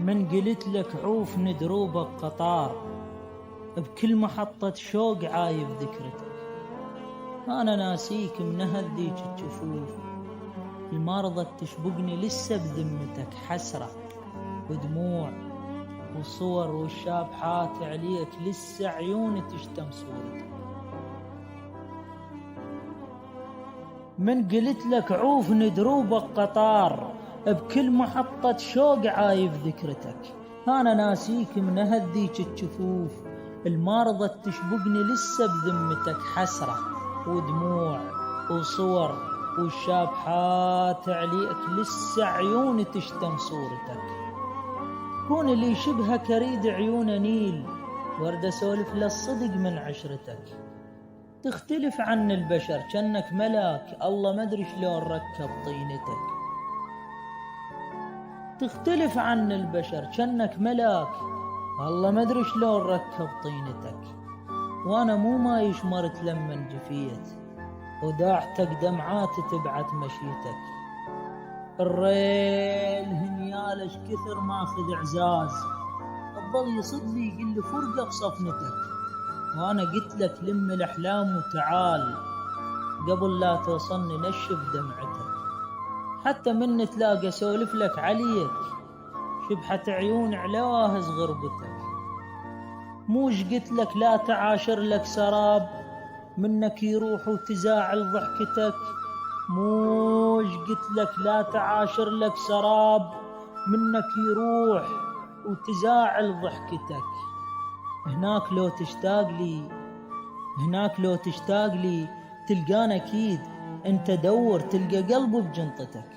من قلت لك عوفني دروبك قطار، بكل محطة شوق عايب ذكرتك. أنا ناسيك منهد ذيك الجفوف، المرضى تشبقني لسه بذمتك. حسرة ودموع وصور والشابحات عليك، لسه عيوني تشتم صورتك. من قلت لك عوفني دروبك قطار، بكل محطة شوق عايب ذكرتك. أنا ناسيك منهد ذيك الجفوف، المرضى تشبقني لسه بذمتك. حسرة ودموع وصور والشابحات عليك، لسه عيوني تشتم صورتك. كون اللي شبهك اريد عيون نيل، ورد اسولف للصدق من عشرتك. تختلف عن البشر كأنك ملاك، الله ما ادري شلون ركب طينتك. تختلف عن البشر كأنك ملاك، الله ما ادري شلون ركب طينتك. وانا مو ما يشمرت لمن جفيت، وداعتك دمعات تبعت مشيتك. الريل هنيالش كثر ماخذ اعزاز، الظل يصدني يقول لي فرقه بصفنتك. وانا قلت لك لم الاحلام وتعال، قبل لا توصلني نشف دمعتك. حتى من تلاقى سولف لك عليك، شبحة عيون علاهز غربتك. موش قلت لك لا تعاشر لك سراب، منك يروح وتزاعل ضحكتك. موش قلت لك لا تعاشر لك سراب، منك يروح وتزاعل ضحكتك. هناك لو تشتاق لي تلقانا اكيد، انت دور تلقى قلبي بجنطتك.